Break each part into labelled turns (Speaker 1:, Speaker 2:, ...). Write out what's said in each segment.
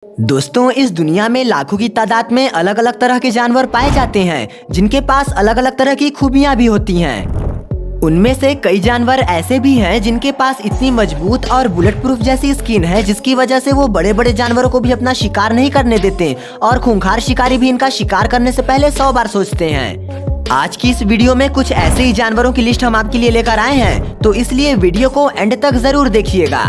Speaker 1: दोस्तों, इस दुनिया में लाखों की तादाद में अलग अलग तरह के जानवर पाए जाते हैं जिनके पास अलग अलग तरह की खूबियां भी होती हैं। उनमें से कई जानवर ऐसे भी हैं जिनके पास इतनी मजबूत और बुलेट प्रूफ जैसी स्किन है जिसकी वजह से वो बड़े बड़े जानवरों को भी अपना शिकार नहीं करने देते और खूंखार शिकारी भी इनका शिकार करने से पहले 100 बार सोचते हैं। आज की इस वीडियो में कुछ ऐसे ही जानवरों की लिस्ट हम आपके लिए लेकर आए हैं, तो इसलिए वीडियो को एंड तक जरूर देखिएगा।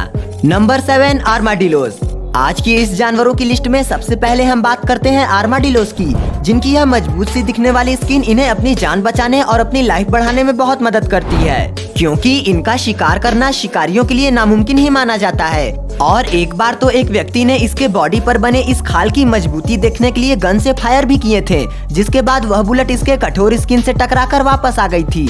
Speaker 1: नंबर 7, आर्माडिलोस। आज की इस जानवरों की लिस्ट में सबसे पहले हम बात करते हैं आर्माडिलोस की, जिनकी यह मजबूत सी दिखने वाली स्किन इन्हें अपनी जान बचाने और अपनी लाइफ बढ़ाने में बहुत मदद करती है, क्योंकि इनका शिकार करना शिकारियों के लिए नामुमकिन ही माना जाता है। और एक बार तो एक व्यक्ति ने इसके बॉडी पर बने इस खाल की मजबूती देखने के लिए गन से फायर भी किए थे, जिसके बाद वह बुलेट इसके कठोर स्किन से टकराकर वापस आ गई थी,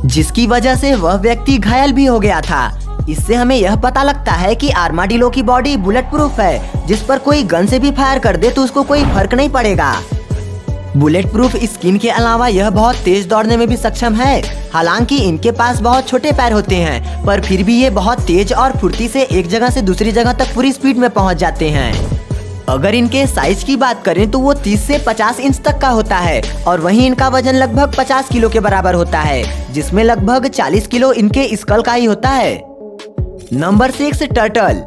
Speaker 1: जिसकी वजह से वह व्यक्ति घायल भी हो गया था। इससे हमें यह पता लगता है कि आर्माडिलो की बॉडी बुलेट प्रूफ है, जिस पर कोई गन से भी फायर कर दे तो उसको कोई फर्क नहीं पड़ेगा। बुलेट प्रूफ स्किन के अलावा यह बहुत तेज दौड़ने में भी सक्षम है। हालांकि इनके पास बहुत छोटे पैर होते हैं, पर फिर भी ये बहुत तेज और फुर्ती से एक जगह से दूसरी जगह तक पूरी स्पीड में पहुंच जाते हैं। अगर इनके साइज की बात करें तो वो 30 से 50 इंच तक का होता है और वहीं इनका वजन लगभग 50 किलो के बराबर होता है, जिसमें लगभग 40 किलो इनके स्कल का ही होता है। Number 6, turtle.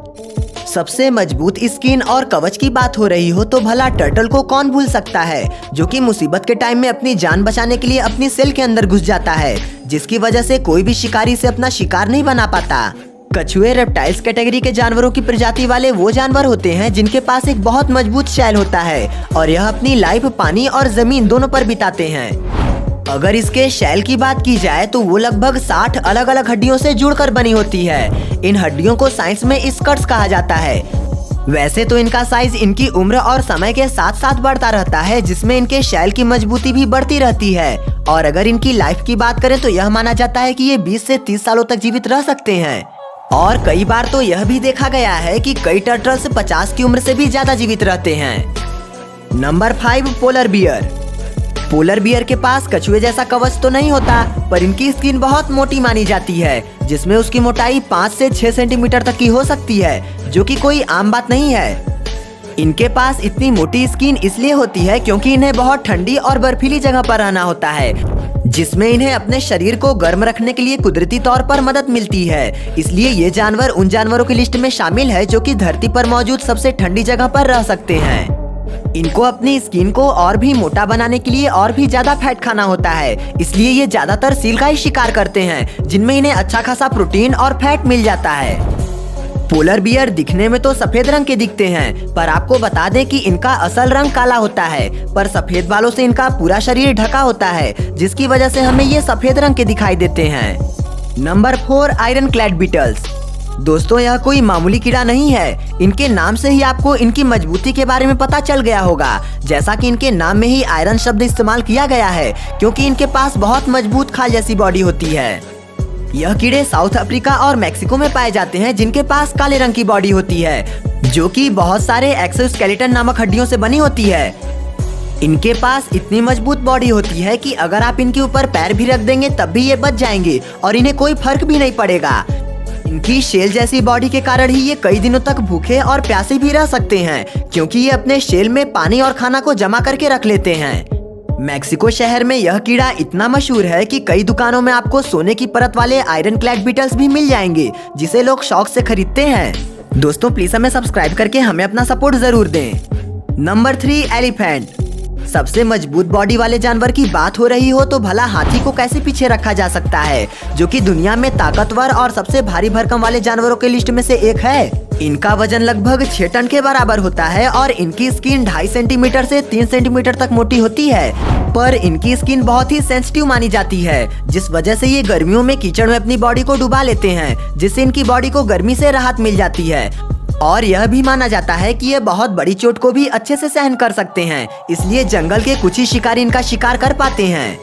Speaker 1: सबसे मजबूत स्किन और कवच की बात हो रही हो तो भला टर्टल को कौन भूल सकता है, जो कि मुसीबत के टाइम में अपनी जान बचाने के लिए अपनी सेल के अंदर घुस जाता है, जिसकी वजह से कोई भी शिकारी से अपना शिकार नहीं बना पाता। कछुए रेप्टाइल्स कैटेगरी के जानवरों की प्रजाति वाले वो जानवर होते हैं जिनके पास एक बहुत मजबूत शैल होता है और यह अपनी लाइफ पानी और जमीन दोनों पर बिताते हैं। अगर इसके शैल की बात की जाए तो वो लगभग 60 अलग अलग हड्डियों से जुड़कर बनी होती है। इन हड्डियों को साइंस में स्कर्ट्स कहा जाता है। वैसे तो इनका साइज इनकी उम्र और समय के साथ साथ बढ़ता रहता है, जिसमें इनके शैल की मजबूती भी बढ़ती रहती है। और अगर इनकी लाइफ की बात करें तो यह माना जाता है कि ये 20 से 30 सालों तक जीवित रह सकते हैं। और कई बार तो यह भी देखा गया है कि कई टर्टल्स 50 की उम्र से भी ज्यादा जीवित रहते हैं। Number 5, polar bear. Polar bear के पास कछुए जैसा कवच तो नहीं होता, पर इनकी स्किन बहुत मोटी मानी जाती है, जिसमें उसकी मोटाई 5 से 6 सेंटीमीटर तक की हो सकती है, जो कि कोई आम बात नहीं है। इनके पास इतनी मोटी स्किन इसलिए होती है क्योंकि इन्हें बहुत ठंडी और बर्फीली जगह पर रहना होता है, जिसमें इन्हें अपने शरीर को गर्म रखने के लिए कुदरती तौर पर मदद मिलती है। इसलिए ये जानवर उन जानवरों की लिस्ट में शामिल है जो कि धरती पर मौजूद सबसे ठंडी जगह पर रह सकते हैं। इनको अपनी स्किन को और भी मोटा बनाने के लिए और भी ज्यादा फैट खाना होता है, इसलिए ये ज्यादातर सील का ही शिकार करते हैं, जिनमें इन्हें अच्छा खासा प्रोटीन और फैट मिल जाता है। पोलर बियर दिखने में तो सफेद रंग के दिखते हैं, पर आपको बता दें कि इनका असल रंग काला होता है, पर सफेद बालों से इनका पूरा शरीर ढका होता है, जिसकी वजह से हमें ये सफेद रंग के दिखाई देते हैं। Number 4, iron clad beetles. दोस्तों, यह कोई मामूली कीड़ा नहीं है। इनके नाम से ही आपको इनकी मजबूती के बारे में पता चल गया होगा, जैसा कि इनके नाम में ही आयरन शब्द इस्तेमाल किया गया है, क्योंकि इनके पास बहुत मजबूत खाल जैसी बॉडी होती है। यह कीड़े साउथ अफ्रीका और मैक्सिको में पाए जाते हैं, जिनके पास काले रंग की बॉडी होती है, जो कि बहुत सारे एक्सोस्केलेटन नामक हड्डियों से बनी होती है। इनके पास इतनी मजबूत बॉडी होती है कि अगर आप इनके ऊपर पैर भी रख देंगे तब भी ये बच जाएंगे और इन्हें कोई फर्क भी नहीं पड़ेगा। इनकी शेल जैसी बॉडी के कारण ही ये कई दिनों तक भूखे और प्यासे भी रह सकते हैं, क्योंकि ये अपने शेल में पानी और खाना को जमा करके रख लेते हैं। मैक्सिको शहर में यह कीड़ा इतना मशहूर है कि कई दुकानों में आपको सोने की परत वाले आयरन क्लैड बीटल्स भी मिल जाएंगे, जिसे लोग शौक से खरीदते हैं। दोस्तों, प्लीज हमें सब्सक्राइब करके हमें अपना सपोर्ट जरूर दें। Number 3, elephant. सबसे मजबूत बॉडी वाले जानवर की बात हो रही हो तो भला हाथी को कैसे पीछे रखा जा सकता है, जो कि दुनिया में ताकतवर और सबसे भारी भरकम वाले जानवरों के लिस्ट में से एक है। इनका वजन लगभग 6 टन के बराबर होता है और इनकी स्किन 2.5 सेंटीमीटर से 3 सेंटीमीटर तक मोटी होती है, पर इनकी स्किन बहुत ही सेंसिटिव मानी जाती है, जिस वजह से ये गर्मियों में कीचड़ में अपनी बॉडी को डुबा लेते हैं, जिससे इनकी बॉडी को गर्मी से राहत मिल जाती है। और यह भी माना जाता है कि ये बहुत बड़ी चोट को भी अच्छे से सहन कर सकते हैं, इसलिए जंगल के कुछ ही शिकारी इनका शिकार कर पाते हैं।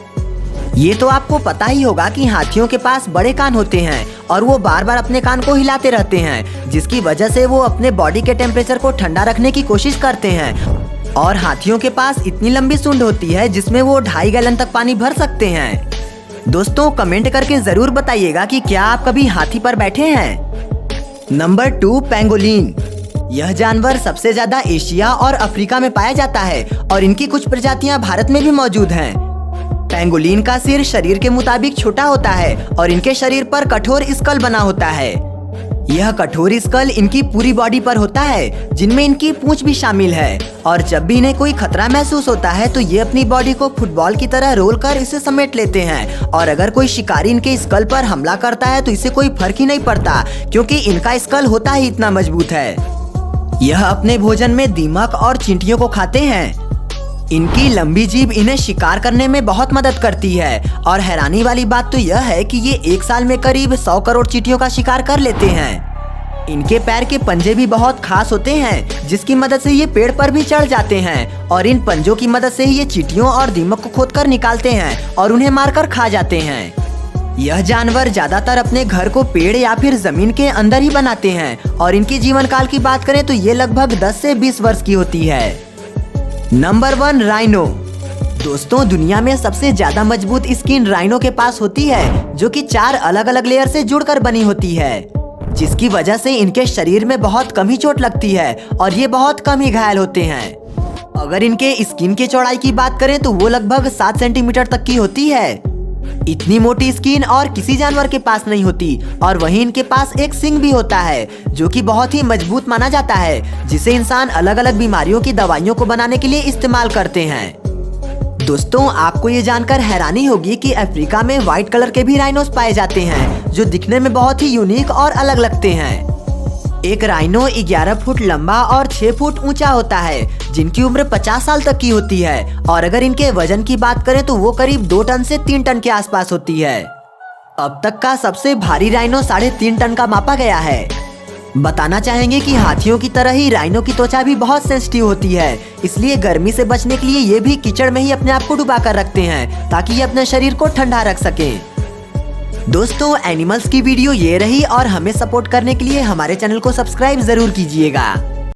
Speaker 1: ये तो आपको पता ही होगा कि हाथियों के पास बड़े कान होते हैं और वो बार बार अपने कान को हिलाते रहते हैं, जिसकी वजह से वो अपने बॉडी के टेम्परेचर को ठंडा रखने की कोशिश करते हैं। और हाथियों के पास इतनी लंबी सूंड होती है जिसमें वो 2.5 गैलन तक पानी भर सकते हैं। दोस्तों, कमेंट करके जरूर बताइएगा कि क्या आप कभी हाथी पर बैठे हैं। Number 2, pangolin. यह जानवर सबसे ज्यादा एशिया और अफ्रीका में पाया जाता है और इनकी कुछ प्रजातियां भारत में भी मौजूद हैं। पेंगोलिन का सिर शरीर के मुताबिक छोटा होता है और इनके शरीर पर कठोर स्कल बना होता है। यह कठोर स्कल इनकी पूरी बॉडी पर होता है, जिनमें इनकी पूंछ भी शामिल है। और जब भी इन्हें कोई खतरा महसूस होता है तो ये अपनी बॉडी को फुटबॉल की तरह रोल कर इसे समेट लेते हैं। और अगर कोई शिकारी इनके स्कल पर हमला करता है तो इसे कोई फर्क ही नहीं पड़ता, क्योंकि इनका स्कल होता ही इतना मजबूत है। यह अपने भोजन में दीमक और चींटियों को खाते हैं। इनकी लंबी जीभ इन्हें शिकार करने में बहुत मदद करती है। और हैरानी वाली बात तो यह है कि ये एक साल में करीब 100 करोड़ चींटियों का शिकार कर लेते हैं। इनके पैर के पंजे भी बहुत खास होते हैं, जिसकी मदद से ये पेड़ पर भी चढ़ जाते हैं। और इन पंजों की मदद से ही ये चींटियों और दीमक को खोदकर निकालते हैं और उन्हें मारकर खा जाते हैं। यह जानवर ज्यादातर अपने घर को पेड़ या फिर जमीन के अंदर ही बनाते हैं। और इनकी जीवन काल की बात करें तो ये लगभग 10 से 20 वर्ष की होती है। Number 1, rhino. दोस्तों, दुनिया में सबसे ज्यादा मजबूत स्किन राइनो के पास होती है, जो कि 4 अलग अलग लेयर से जुड़कर बनी होती है, जिसकी वजह से इनके शरीर में बहुत कम ही चोट लगती है और ये बहुत कम ही घायल होते हैं। अगर इनके स्किन की चौड़ाई की बात करें तो वो लगभग 7 सेंटीमीटर तक की होती है। इतनी मोटी स्किन और किसी जानवर के पास नहीं होती। और वहीं इनके पास एक सिंग भी होता है, जो कि बहुत ही मजबूत माना जाता है, जिसे इंसान अलग अलग बीमारियों की दवाइयों को बनाने के लिए इस्तेमाल करते हैं। दोस्तों, आपको ये जानकर हैरानी होगी कि अफ्रीका में व्हाइट कलर के भी राइनोस पाए जाते हैं, जो दिखने में बहुत ही यूनिक और अलग लगते हैं। एक राइनो 11 फुट लंबा और 6 फुट ऊंचा होता है, जिनकी उम्र 50 साल तक की होती है। और अगर इनके वजन की बात करें तो वो करीब 2 टन से 3 टन के आसपास होती है। अब तक का सबसे भारी राइनो 3.5 टन का मापा गया है। बताना चाहेंगे कि हाथियों की तरह ही राइनो की त्वचा भी बहुत सेंसिटिव होती है, इसलिए गर्मी से बचने के लिए ये भी कीचड़ में ही अपने आप को डुबा कर रखते हैं, ताकि ये अपने शरीर को ठंडा रख सकें। दोस्तों, एनिमल्स की वीडियो ये रही और हमें सपोर्ट करने के लिए हमारे चैनल को सब्सक्राइब जरूर कीजिएगा।